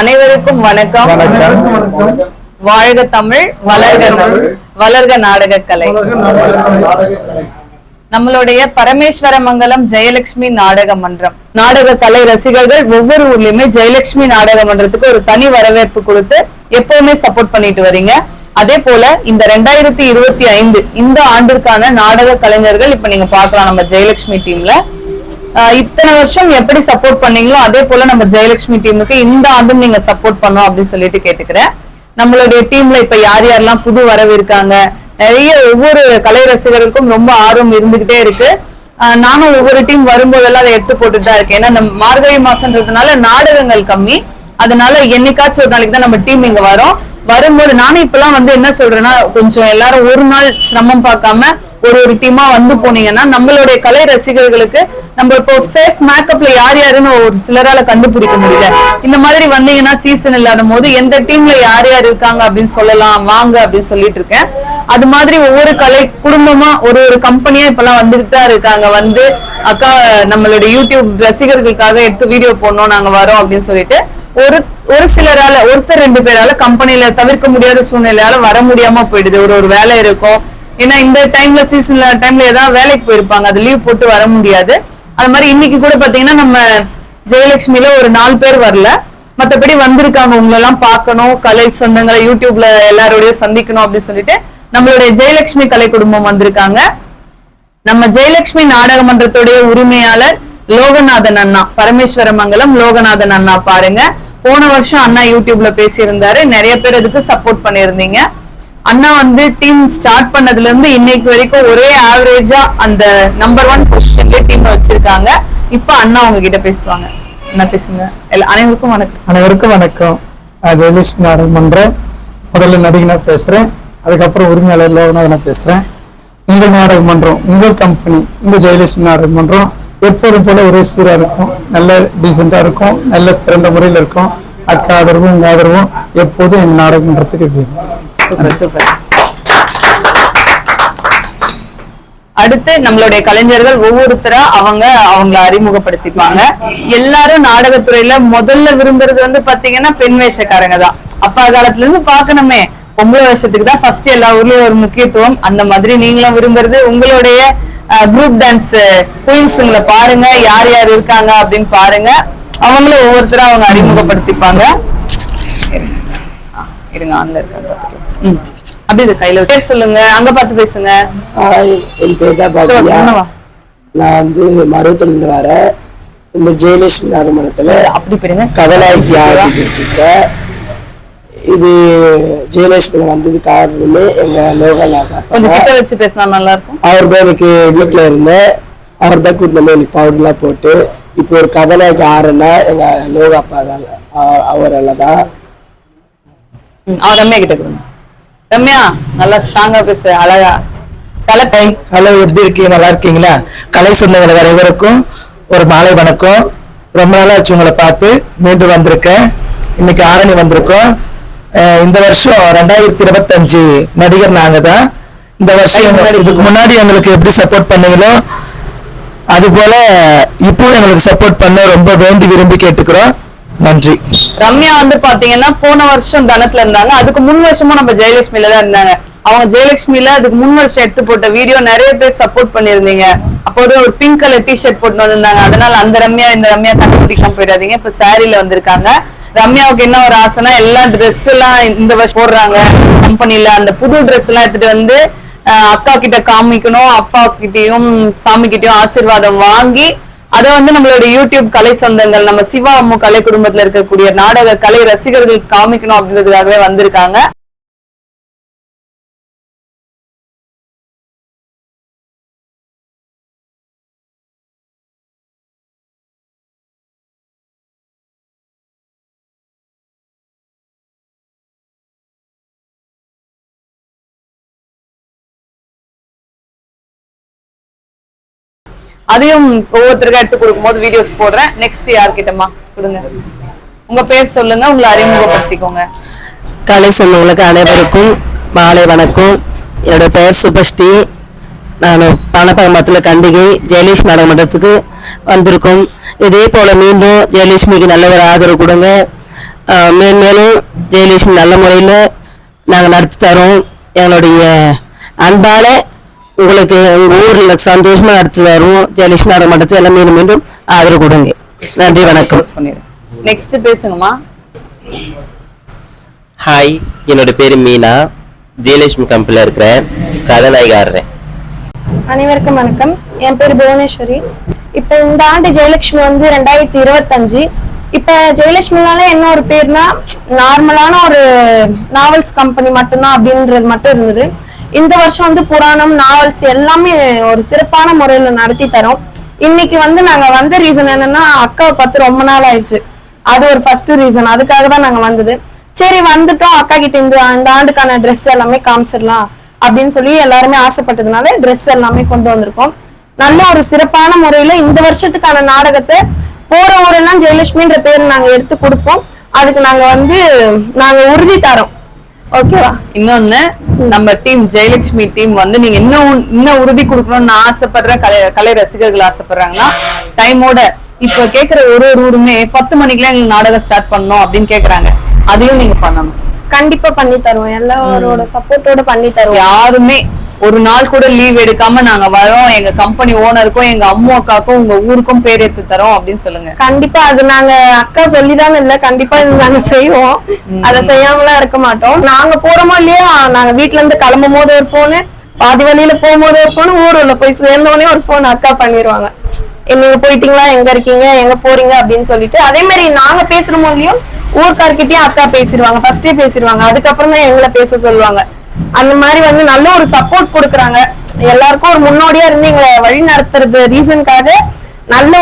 அனைவருக்கும் வணக்கம். வாழ்க தமிழ், வளர்க நாடக கலை. நம்மளுடைய பரமேஸ்வரமங்கலம் ஜெயலட்சுமி நாடக மன்றம் நாடக கலை ரசிகர்கள் ஒவ்வொரு ஊர்லயுமே ஜெயலட்சுமி நாடக மன்றத்துக்கு ஒரு தனி வரவேற்பு கொடுத்து எப்பவுமே சப்போர்ட் பண்ணிட்டு வரீங்க. அதே போல இந்த 2025 இந்த ஆண்டிற்கான நாடக கலைஞர்கள் இப்ப நீங்க பாக்கலாம் நம்ம ஜெயலட்சுமி டீம்ல இத்தனை வருஷம் எப்படி சப்போர்ட் பண்ணீங்களோ அதே போல நம்ம ஜெயலட்சுமி டீமுக்கு இந்த ஆண்டும் நீங்க சப்போர்ட் பண்ணோம் அப்படின்னு சொல்லிட்டு கேட்டுக்கிறேன். நம்மளுடைய டீம்ல இப்ப யார் யாரெல்லாம் புது வரவு இருக்காங்க, நிறைய ஒவ்வொரு கலை ரசிகர்களுக்கும் ரொம்ப ஆர்வம் இருந்துகிட்டே இருக்கு. நானும் ஒவ்வொரு டீம் வரும்போதெல்லாம் அதை எடுத்து போட்டுட்டு தான் இருக்கேன். ஏன்னா நம்ம மார்கழி மாசம்ன்றதுனால நாடகங்கள் கம்மி, அதனால என்னைக்காச்சும் ஒரு நாளைக்கு தான் நம்ம டீம் இங்க வரும்போது நானும் இப்பெல்லாம் என்ன சொல்றேன்னா, கொஞ்சம் எல்லாரும் ஒரு நாள் சிரமம் பார்க்காம ஒரு டீமா போனீங்கன்னா நம்மளுடைய கலை ரசிகர்களுக்கு நம்ம இப்போ ஃபேஸ் மேக்கப்ல யார் யாருன்னு ஒரு சிலரால கண்டுபிடிக்க முடியல. இந்த மாதிரி வந்தீங்கன்னா சீசன் இல்லாத போது எந்த டீம்ல யார் யார் இருக்காங்க அப்படின்னு சொல்லலாம் வாங்க அப்படின்னு சொல்லிட்டு இருக்கேன். அது மாதிரி ஒவ்வொரு கலை குடும்பமா ஒரு கம்பெனியா இப்பெல்லாம் வந்துட்டு தான் இருக்காங்க. அக்கா நம்மளுடைய யூடியூப் ரசிகர்களுக்காக எடுத்து வீடியோ போடணும், நாங்க வரோம் அப்படின்னு சொல்லிட்டு ஒரு சிலரால ஒருத்தர் ரெண்டு பேரால கம்பெனில தவிர்க்க முடியாத சூழ்நிலையால வர முடியாம போயிடுது. ஒரு வேலை இருக்கும், ஏன்னா இந்த டைம்ல சீசன்ல டைம்ல ஏதாவது வேலைக்கு போயிருப்பாங்க, அது லீவ் போட்டு வர முடியாது. அது மாதிரி இன்னைக்கு கூட பாத்தீங்கன்னா நம்ம ஜெயலட்சுமியில ஒரு 4 பேர் வரல, மத்தபடி வந்திருக்காங்க. உங்களெல்லாம் பார்க்கணும், கலை சொந்தங்களை யூடியூப்ல எல்லாரோடையும் சந்திக்கணும் அப்படின்னு சொல்லிட்டு நம்மளுடைய ஜெயலட்சுமி கலை குடும்பம் வந்திருக்காங்க. நம்ம ஜெயலட்சுமி நாடக மன்றத்துடைய உரிமையாளர் லோகநாதன் அண்ணா, பரமேஸ்வரமங்கலம் லோகநாதன் அண்ணா பாருங்க. போன வருஷம் அண்ணா யூடியூப்ல பேசியிருந்தாரு, நிறைய பேர் அதுக்கு சப்போர்ட் பண்ணிருந்தீங்க. அண்ணா டீம் ஸ்டார்ட் பண்ணதுல இருந்து இன்னைக்கு வரைக்கும் ஒரே ஆவரேஜா அந்த நம்பர் 1 பொசிஷன்ல டீம் வச்சிருக்காங்க. இப்ப அண்ணா உங்ககிட்ட பேசுவாங்க. என்ன பேசுங்க. அனைவருக்கும் வணக்கம். அனைவருக்கும் வணக்கம். ஜெயலட்சுமி நாடக மன்றம் முதல்ல நடிகனா பேசுறேன், அதுக்கப்புறம் உரிமையாளர் லோகநாதனா பேசுறேன். உங்கள் நாடக மன்றம், உங்கள் கம்பெனி, உங்க ஜெயலட்சுமி நாடக மன்றம் எப்போதும் போல ஒரே சீரா இருக்கும், நல்ல டீசெண்டா இருக்கும், நல்ல சிறந்த முறையில் இருக்கும். அக்கா ஆதரவும் உங்க ஆதரவும் எப்போதும் எங்க நாடக மன்றத்துக்கு. அடுத்து நம்மளுடைய கலைஞர்கள் ஒவ்வொருத்தரா அவங்களை அறிமுகப்படுத்திப்பாங்க. எல்லாரும் நாடகத்துறையில முதல்ல விரும்புறது பாத்தீங்கன்னா பெண் வேஷக்காரங்க தான். அப்பா காலத்துல இருந்து பாக்கணுமே, பொம்பளை வேஷத்துக்கு தான் ஃபர்ஸ்ட் எல்லா ஊர்லயும் ஒரு முக்கியத்துவம். அந்த மாதிரி நீங்களும் விரும்புறது உங்களுடைய குரூப் டான்ஸ் குயின்ஸுங்களை பாருங்க, யார் யார் இருக்காங்க அப்படின்னு பாருங்க. அவங்களும் ஒவ்வொருத்தரா அவங்க அறிமுகப்படுத்திப்பாங்க. இருங்க, ஆன்ல இருக்காங்க. அப்படி கையில பேர் சொல்லுங்க, அங்க பார்த்து பேசுங்க. என் பேர் தான் பாக்கியா. நான் மருவத்துல இருந்து வரேன். இந்த ஜெயலட்சுமி நாடக மன்றத்துல அப்படி பேருங்க கதநாயகி. இது ஜெயலட்சுமி வந்தது காரணமே எங்க லோகநாதன். கொஞ்சம் கிட்ட வச்சு பேசினா நல்லா இருக்கும். அவர் தான் எனக்கு வீட்டுல இருந்தேன், அவர் தான் கூட்டிட்டு வந்து எனக்கு பவுடர் எல்லாம் போட்டு இப்போ ஒரு கதநாயகி ஆறுனா எங்க லோக அப்பா தான், அவரெல்லாம் தான். அவர் ரம்யா கிட்ட கொடுங்க. ரம்யா நல்லா ஸ்ட்ராங்கா பேச, அழகா கலக்கை. ஹலோ, எப்படி இருக்கீங்க? நல்லா இருக்கீங்களா? கலை சொந்தங்கள் அனைவருக்கும் ஒரு மாலை வணக்கம். ரொம்ப நாளாச்சு உங்களை பார்த்து, மீண்டும் வந்திருக்கேன். இன்னைக்கு ஆரணி வந்திருக்கோம். இந்த வருஷம் 2025 நடிகர் நாங்க தான். இந்த வருஷம் இதுக்கு முன்னாடி எங்களுக்கு எப்படி சப்போர்ட் பண்ணீங்களோ அது போல இப்போ எங்களுக்கு சப்போர்ட் பண்ண ரொம்ப வேண்டி விரும்பி கேட்டுக்கிறோம். நன்றி. ரம்யா பாத்தீங்கன்னா போன வருஷம் தனத்துல இருந்தாங்க, அதுக்கு முன் வருஷமும் நம்ம ஜெயலட்சுமியில தான் இருந்தாங்க. அவங்க ஜெயலட்சுமியில அதுக்கு முன் வருஷம் எடுத்து போட்ட வீடியோ நிறைய பேர் சப்போர்ட் பண்ணிருந்தீங்க. அப்போ ஒரு பிங்க் கலர் டிஷர்ட் போட்டு வந்திருந்தாங்க. அதனால அந்த ரம்யா இந்த ரம்யா கண்டுபிடிக்காம போயிடாதீங்க. இப்ப சாரியில வந்திருக்காங்க. ரம்யாவுக்கு என்ன ஒரு ஆசைனா எல்லா ட்ரெஸ் எல்லாம் இந்த வருஷம் போடுறாங்க கம்பெனில, அந்த புது ட்ரெஸ் எல்லாம் எடுத்துட்டு அக்கா கிட்ட காமிக்கணும், அப்பா கிட்டையும் சாமி கிட்டையும் ஆசீர்வாதம் வாங்கி அதை நம்மளுடைய யூடியூப் கலை சொந்தங்கள் நம்ம சிவா அம்மு கலை குடும்பத்துல இருக்கக்கூடிய நாடக கலை ரசிகர்களுக்கு காமிக்கணும் அப்படின்றதுக்காகவே வந்திருக்காங்க. அதையும் ஒவ்வொருத்தருக்கா எடுத்து கொடுக்கும் போது வீடியோஸ் போடுறேன். நெக்ஸ்ட் யார்கிட்டமா கொடுங்க, உங்க பேர் சொல்லுங்க, உங்களை அறிமுகப்படுத்திக்கோங்க. கலை சொந்தங்களுக்கு அனைவருக்கும் மாலை வணக்கம். என்னோட பெயர் சுபஸ்ரீ. நான் பணப்பகமத்தில் கண்டிகை ஜெயலட்சுமி நாடக மன்றத்துக்கு வந்திருக்கோம். இதே போல மீண்டும் ஜெயலட்சுமிக்கு நல்ல ஒரு ஆதரவு கொடுங்க. மேன்மேலும் ஜெயலட்சுமி நல்ல முறையில் நாங்கள் நடத்தி தரோம். எங்களுடைய அன்பால உங்களுக்கு உங்கள் ஊரில் சந்தோஷமாக நடத்தி தருவோம். ஜெயலட்சுமி நாடக மன்றத்தை எல்லாம் மீண்டும் மீண்டும் ஆதரவு கொடுங்க. நன்றி, வணக்கம். நெக்ஸ்ட் பேசுங்கம்மா. ஹாய், என்னோட பேர் மீனா. ஜெயலட்சுமி கம்பெனியில் இருக்கிறேன், கதாநாயகி ஆடுறேன். அனைவருக்கும் வணக்கம். என் பேர் புவனேஸ்வரி. இப்போ இந்த ஆண்டு ஜெயலட்சுமி வந்து 2025. இப்ப ஜெயலட்சுமினால என்ன ஒரு பேர்னா நார்மலான ஒரு நாவல்ஸ் கம்பெனி மட்டும்தான் அப்படின்றது மட்டும் இருந்தது. இந்த வருஷம் வந்து புராணம், நாவல்ஸ் எல்லாமே ஒரு சிறப்பான முறையில நடத்தி தரோம். இன்னைக்கு வந்து நாங்க வந்த ரீசன் என்னன்னா, அக்காவை பார்த்து ரொம்ப நாள் ஆயிடுச்சு. அது ஒரு ஃபர்ஸ்ட் ரீசன். அதுக்காக தான் நாங்க வந்தது. சரி வந்துட்டோம், அக்கா கிட்ட இந்த ஆண்டுக்கான ட்ரெஸ் எல்லாமே காமிச்சிடலாம் அப்படின்னு சொல்லி எல்லாருமே ஆசைப்பட்டதுனால ட்ரெஸ் எல்லாமே கொண்டு வந்திருக்கோம். நல்ல ஒரு சிறப்பான முறையில இந்த வருஷத்துக்கான நாடகத்தை போற ஊரெல்லாம் ஜெயலட்சுமின்ற பேர் நாங்க எடுத்து கொடுப்போம். அதுக்கு நாங்க உறுதி தரோம். ஓகேவா? இன்னொன்னு, நம்ம டீம் ஜெயலட்சுமி டீம் வந்து நீங்க இன்னும் உறுதி கொடுக்கணும்னு நான் ஆசைப்படுறேன். கலை ரசிகர்கள் ஆசைப்படுறாங்கன்னா டைமோட இப்ப கேக்குற ஒரு ஊருமே 10 மணிக்கெல்லாம் எங்களுக்கு நாடகம் ஸ்டார்ட் பண்ணணும் அப்படின்னு கேக்குறாங்க. அதையும் நீங்க பண்ணணும். கண்டிப்பா பண்ணி தருவோம். எல்லாரோட சப்போர்ட்டோட பண்ணி தருவோம். யாருமே ஒரு நாள் கூட லீவ் எடுக்காம நாங்க வரோம், எங்க கம்பெனி ஓனருக்கும் எங்க அம்மா அக்காக்கும் உங்க ஊருக்கும் பேர் எடுத்து தரோம் அப்படின்னு சொல்லுங்க. கண்டிப்பா அது நாங்க அக்கா சொல்லிதாங்க இல்ல, கண்டிப்பா இது நாங்க செய்வோம். அதை செய்யாமலாம் இருக்க மாட்டோம். நாங்க போறோமோ இல்லையா, நாங்க வீட்டுல இருந்து கிளம்பும் போது ஒரு போனு, பாதி வழியில போகும்போது ஒரு போனு, ஊருல போய் சேர்ந்தோடனே ஒரு போன் அக்கா பண்ணிடுவாங்க. நீங்க போயிட்டீங்களா, எங்க இருக்கீங்க, எங்க போறீங்க அப்படின்னு சொல்லிட்டு. அதே மாதிரி நாங்க பேசுறோமோ இல்லையோ ஊர்க்கார்கிட்டயும் அக்கா பேசிடுவாங்க, ஃபர்ஸ்டே பேசிடுவாங்க. அதுக்கப்புறம் தான் எங்களை பேச சொல்லுவாங்க. அந்த மாதிரி வந்து நல்ல ஒரு சப்போர்ட் கொடுக்குறாங்க. எல்லாருக்கும் ஒரு முன்னோடியா இருந்து எங்களை வழி நடத்துறது ரீசனுக்காக நல்ல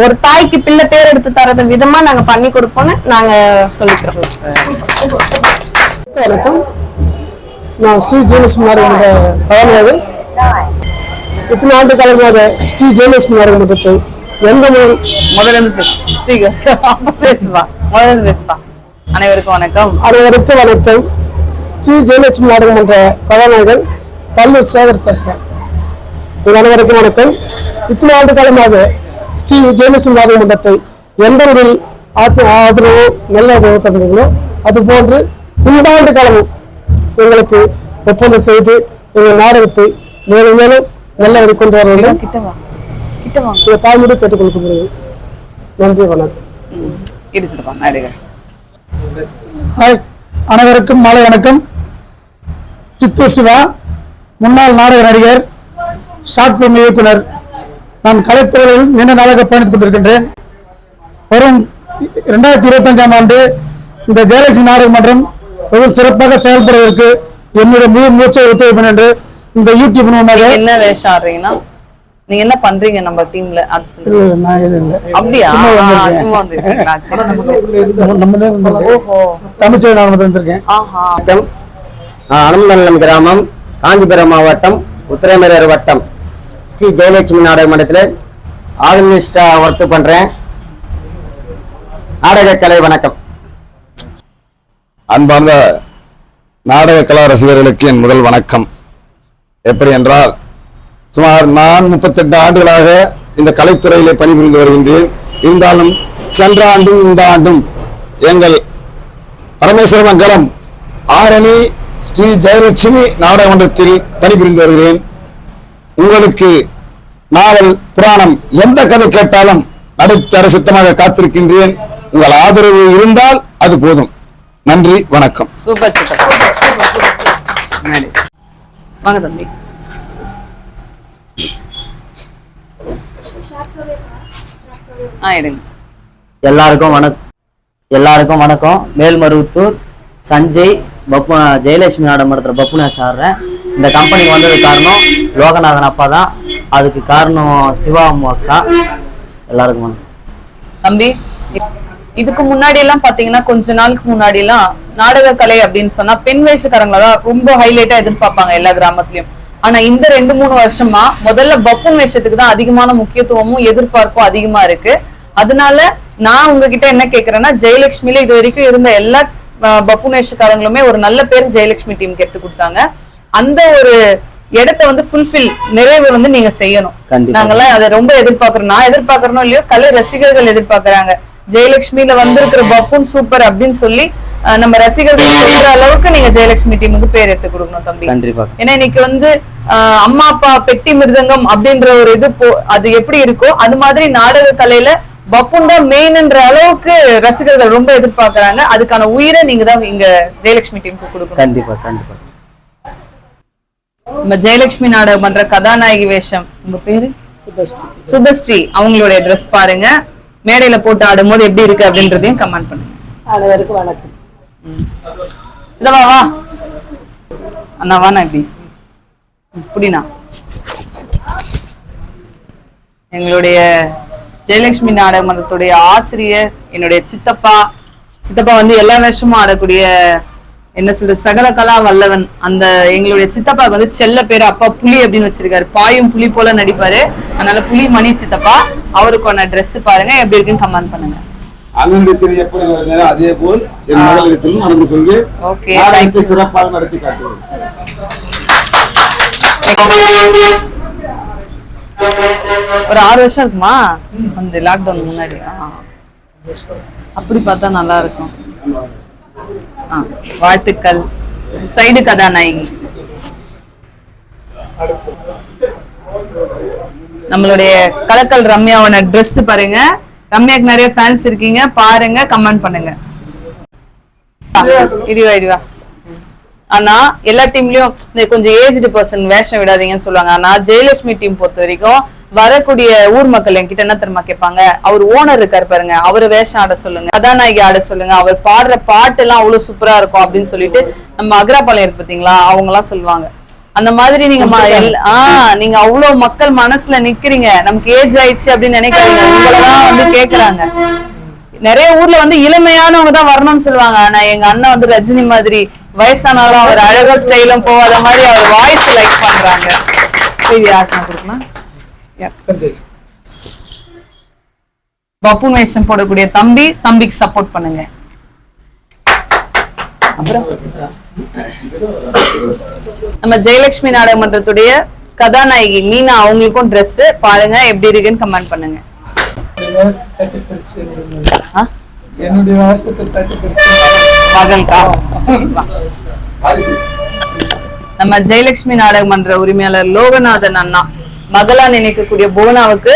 ஒரு தாய்க்கு பிள்ளை பேர் எடுத்து தரது விதமா நாங்க பண்ணி கொடுப்போம்னு நாங்க சொல்லிக்கிறோம். வணக்கம். நான் ஸ்ரீ ஜெயலட்சுமி நாடக கதாநாயகன். இத்தனை ஆண்டு காலமாக ஸ்ரீ ஜெயலட்சுமி நாடக மன்றத்தை எந்த பேசுவா. அனைவருக்கும் வணக்கம். அனைவருக்கும் வணக்கம். ஸ்ரீ ஜெயலட்சுமி நாடக மன்ற கதாநாயகன் பல்லூர் சேகர் பேசுறேன். அனைவருக்கும் வணக்கம். இத்தனை ஆண்டு காலமாக ஸ்ரீ ஜெயலட்சுமி நாடக மன்றத்தை எந்த ஒரு ஆதரவோ நல்ல உதவி தந்தீங்களோ அது போன்று இந்த ஆண்டு காலமும் எங்களுக்கு ஒப்பந்தம் செய்து எங்கள் நாடகத்தை மேலும் மேலும் நல்ல வழி கொண்டு வர வேண்டும். தாய்மொழி கேட்டுக்கொள்கிறேன். நன்றி, வணக்கம். அனைவருக்கும் மாலை வணக்கம். சித்தூர் சிவா, முன்னாள் நாடக நடிகர், ஷார்ட் பிலிம் இயக்குனர். நான் கலைத்துறையில் நீண்ட நாளாக பயணித்துக் கொண்டிருக்கின்றேன். வரும் 2025ஆம் ஆண்டு இந்த ஜெயலட்சுமி நாடக மன்றம் ஒரு சிறப்பாக செயல்படுவதற்கு என்னுடைய மூச்சை ஒத்துழைப்பேன் என்று இந்த யூடியூப் மூலமாக. என்ன வேஷம் ஆடுறீங்கன்னா, நீங்க என்ன பண்றீங்க நம்ம டீம்ல? அப்படியா? தமிழ்ச்சேரி நாடகத்தில் வந்திருக்கேன். அனந்தநல்லம் கிராமம், காஞ்சிபுரம் மாவட்டம், உத்திரமேரூர் வட்டம், ஸ்ரீ ஜெயலட்சுமி நாடக மன்றத்தில் ஆர்கனைஸ்டா ஒர்க் பண்றேன். நாடக கலை வணக்கம். அன்பார்ந்த நாடக கலா ரசிகர்களுக்கு என் முதல் வணக்கம். எப்படி என்றால், சுமார் நான் 38 ஆண்டுகளாக இந்த கலைத்துறையிலே பணிபுரிந்து வருகின்றேன். இருந்தாலும் சென்ற ஆண்டும் இந்த ஆண்டும் எங்கள் பரமேஸ்வரமங்கலம் ஆரணி ஸ்ரீ ஜெயலட்சுமி நாடக மன்றத்தில் பணிபுரிந்து வருகிறேன். உங்களுக்கு நாவல், புராணம் எந்த கதை கேட்டாலும் நடுத்தர சித்தமாக காத்திருக்கின்றேன். உங்கள் ஆதரவு இருந்தால் அது போதும். நன்றி, வணக்கம். Super super. வாங்க தம்பி. எல்லாருக்கும் வணக்கம். மேல்மருவத்தூர் சஞ்சய் ஜெயலட்சுமி நாடக மன்றத்தில் பப்புனாஸ் ஆடுறேன். இந்த கம்பெனிக்கு வந்தது காரணம் லோகநாதன் அப்பா தான். அதுக்கு காரணம் சிவா அம்மா தான். எல்லாருக்கும் வணக்கம். தம்பி, இதுக்கு முன்னாடி எல்லாம் பாத்தீங்கன்னா, கொஞ்ச நாளுக்கு முன்னாடி எல்லாம் நாடக கலை அப்படின்னு சொன்னா பெண் வேஷக்காரங்களை தான் ரொம்ப ஹைலைட்டா எதிர்பார்ப்பாங்க எல்லா கிராமத்துலயும். ஆனா இந்த 2-3 வருஷமா முதல்ல பப்புன் வேஷத்துக்கு தான் அதிகமான முக்கியத்துவமும் எதிர்பார்ப்பும் அதிகமா இருக்கு. அதனால நான் உங்ககிட்ட என்ன கேக்குறேன்னா, ஜெயலட்சுமியில இது வரைக்கும் இருந்த எல்லா பப்புன் வேஷக்காரங்களுமே ஒரு நல்ல பேர் ஜெயலட்சுமி டீமுக்கு எடுத்து கொடுத்தாங்க. அந்த ஒரு இடத்தை வந்து ஃபுல்ஃபில், நிறைவு வந்து நீங்க செய்யணும். நாங்கெல்லாம் அதை ரொம்ப எதிர்பார்க்கிறோம். நான் எதிர்பார்க்கறனோ இல்லையோ, கலை ரசிகர்கள் எதிர்பார்க்கறாங்க. ஜெயலட்சுமியில வந்திருக்கிற பப்புன் சூப்பர் அப்படின்னு சொல்லி நம்ம ரசிகர்கள் சொல்ற அளவுக்கு நீங்க ஜெயலட்சுமி டீமுக்கு பேர் எடுத்து கொடுக்கணும் தம்பி. கண்டிப்பா. ஏன்னா இன்னைக்கு வந்து அம்மா அப்பா பெட்டி மிருதங்கம் அப்படின்ற ஒரு இது அது எப்படி இருக்கோ அது மாதிரி நாடக கலையில பப்புன் தான் மெயின்ன்ற அளவுக்கு ரசிகர்கள் ரொம்ப எதிர்பார்க்கறாங்க. அதுக்கான உயிரை நீங்க தான் இங்க ஜெயலட்சுமி டீமுக்கு கொடுக்கணும். கண்டிப்பா கண்டிப்பா. நம்ம ஜெயலட்சுமி நாடகம் பண்ற கதாநாயகி வேஷம், உங்க பேரு சுபஸ்ரீ, அவங்களுடைய ட்ரெஸ் பாருங்க, மேடையில போட்டு ஆடும்போது எப்படி இருக்கு அப்படின்றதையும் கமெண்ட் பண்ணுங்க. அனைவருக்கும் வணக்கம். இதவா வா அண்ணா வாண்ணா இப்படி இப்படினா எங்களுடைய ஜெயலட்சுமி நாடக மன்றத்துடைய ஆசிரியர், என்னுடைய சித்தப்பா வந்து எல்லா வருஷமும் ஆடக்கூடிய என்ன சொல்றது சகல கலா வல்லவன். அந்த எங்களுடைய சித்தப்பாக்கு வந்து செல்ல பேரு அப்பா புலி அப்படின்னு வச்சிருக்காரு. பாயும் புலி போல நடிப்பாரு, அதனால புலி மணி சித்தப்பா. அவருக்கான ட்ரெஸ் பாருங்க எப்படி இருக்குன்னு கமெண்ட் பண்ணுங்க. அண்ணன் எப்படி நடந்ததோ அதே போல் என் மகளிடத்திலும் நடந்து கொண்டு நாடகத்தை சிறப்பாக நடத்தி காட்டுவோம். ஒரு 6 வருஷம் இருக்குமா அந்த லாக்டவுன் முன்னாடி? அப்படி பார்த்தா நல்லா இருக்கும். வாழ்த்துக்கள். சைடு கதாநாயகி நம்மளுடைய கலக்கல் ரம்யாவோட ட்ரெஸ் பாருங்க. ரம்யாக்கு நிறைய ஃபேன்ஸ் இருக்கீங்க, பாருங்க, கமெண்ட் பண்ணுங்க. இதுவா ஆனா எல்லா டீம்லயும் கொஞ்சம் ஏஜ்டு பர்சன் வேஷம் விடாதீங்கன்னு சொல்லுவாங்க. ஆனா ஜெயலட்சுமி டீம் பொறுத்த வரைக்கும் வரக்கூடிய ஊர் மக்கள் என்கிட்ட என்ன தெரியுமா கேட்பாங்க, அவர் ஓனர் இருக்காரு பாருங்க, அவரு வேஷம் ஆட சொல்லுங்க, கதாநாயகி ஆட சொல்லுங்க, அவர் பாடுற பாட்டு எல்லாம் அவ்வளவு சூப்பரா இருக்கும் அப்படின்னு சொல்லிட்டு நம்ம அக்ராபாளையம் இருக்கு பாத்தீங்களா, அவங்க எல்லாம் சொல்லுவாங்க. அந்த மாதிரி நீங்க நீங்க அவ்வளவு மக்கள் மனசுல நிக்கிறீங்க. நமக்கு ஏஜ் ஆயிடுச்சு அப்படின்னு நினைக்கிறீங்க, உங்களதான் வந்து கேக்குறாங்க. நிறைய ஊர்ல வந்து இளமையானவங்க தான் வரணும்னு சொல்லுவாங்க. ஆனா எங்க அண்ணன் வந்து ரஜினி மாதிரி வயசானாலும் அவர் அழகா ஸ்டைலும் போகாத மாதிரி அவர் வாய்ஸ் லைக் பண்றாங்க. கொடுக்கலாம். பப்புன் வேஷம் போடக்கூடிய தம்பிக்கு சப்போர்ட் பண்ணுங்க. அப்புறம் நம்ம ஜெயலட்சுமி நாடக மன்றத்துடைய கதாநாயகி மீனா, அவங்களுக்கும் ட்ரெஸ் பாருங்க எப்படி இருக்குன்னு கமெண்ட் பண்ணுங்க. மகள்கா நம்ம ஜெயலட்சுமி நாடக மன்ற உரிமையாளர் லோகநாதன் அண்ணா மகளா நினைக்கக்கூடிய புவனாவுக்கு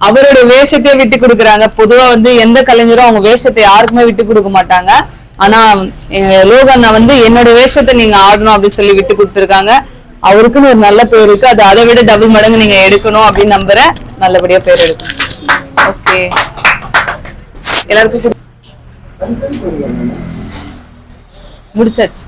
அவரோட வேஷத்தையே விட்டு கொடுக்குறாங்க. பொதுவா வந்து எந்த கலைஞரும் அவங்க வேஷத்தை யாருக்குமே விட்டு கொடுக்க மாட்டாங்க. ஆனா லோகண்ணா வந்து என்னோட வேஷத்தை நீங்க ஆடணும் அப்படின்னு சொல்லி விட்டு கொடுத்துருக்காங்க. அவருக்குன்னு ஒரு நல்ல பேர் இருக்கு, அது அதை விட டபுள் மடங்கு நீங்க எடுக்கணும் அப்படின்னு நம்புறேன். நல்லபடியா பேர் எடுக்கணும். ஓகே, எல்லாருக்கும் முடிச்சாச்சு.